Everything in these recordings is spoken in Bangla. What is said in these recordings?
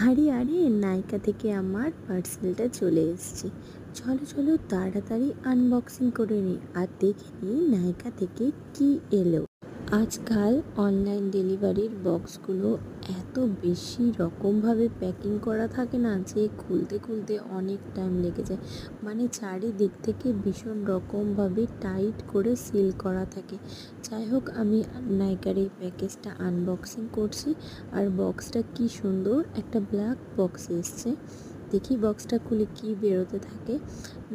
আরে আরে, নাইকা থেকে আমার পার্সেলটা চলে এসেছে। চলো চলো তাড়াতাড়ি আনবক্সিং করে নিই আর দেখে নিই নাইকা থেকে কি এলো। আজকাল অনলাইন ডেলিভারির বক্সগুলো এত বেশি রকমভাবে প্যাকিং করা থাকে না, যে খুলতে খুলতে অনেক টাইম লেগে যায়। মানে চারিদিক থেকে ভীষণ রকমভাবে টাইট করে সিল করা থাকে। যাই হোক, আমি নাইকার এই প্যাকেজটা আনবক্সিং করছি। আর বক্সটা কি সুন্দর, একটা ব্ল্যাক বক্স এসছে। দেখি বক্সটা খুলে কি বেরোতে থাকে।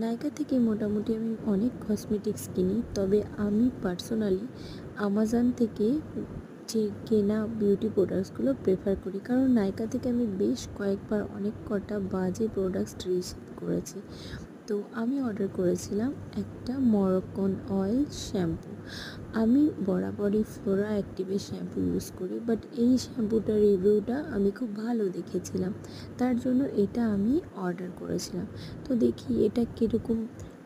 নাইকা থেকে মোটামুটি আমি অনেক কসমেটিক্স কিনি, তবে আমি পার্সোনালি আমাজন থেকে যে কেনা বিউটি প্রোডাক্টসগুলো প্রেফার করি, কারণ নাইকা থেকে আমি বেশ কয়েকবার অনেক কটা বাজে প্রোডাক্টস রিসিভ করেছি। তো আমি অর্ডার করেছিলাম একটা মরক্কন অয়েল শ্যাম্পু। আমি বরাবরই ফ্লোরা অ্যাক্টিভের শ্যাম্পু ইউজ করি, বাট এই শ্যাম্পুটার রিভিউটা আমি খুব ভালো দেখেছিলাম, তার জন্য এটা আমি অর্ডার করেছিলাম। তো দেখি এটা কীরকম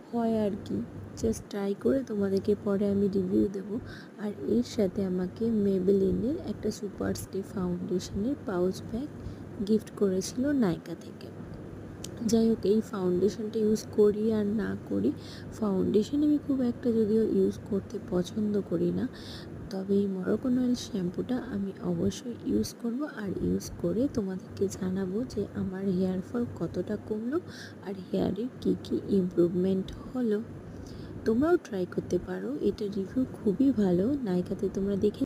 হয় আর কি, জাস্ট ট্রাই করে তোমাদেরকে পরে আমি রিভিউ দেবো। আর এর সাথে আমাকে মেবেলিনের একটা সুপার স্টে ফাউন্ডেশনের পাউচ ব্যাগ গিফট করেছিল নাইকা থেকে। যাই হোক, এই ফাউন্ডেশনটা ইউজ করি আর না করি, ফাউন্ডেশন আমি খুব একটা যদিও ইউজ করতে পছন্দ করি না, তবে এই মরক্কন অয়েল শ্যাম্পুটা আমি অবশ্যই ইউজ করব। আর ইউজ করে তোমাদেরকে জানাবো যে আমার হেয়ার ফল কতটা কমলো আর হেয়ারের কী কী ইমপ্রুভমেন্ট হলো। তোমরাও ট্রাই করতে পারো, এটা রিভিউ খুবই ভালো। নাইকাতে তোমরা দেখে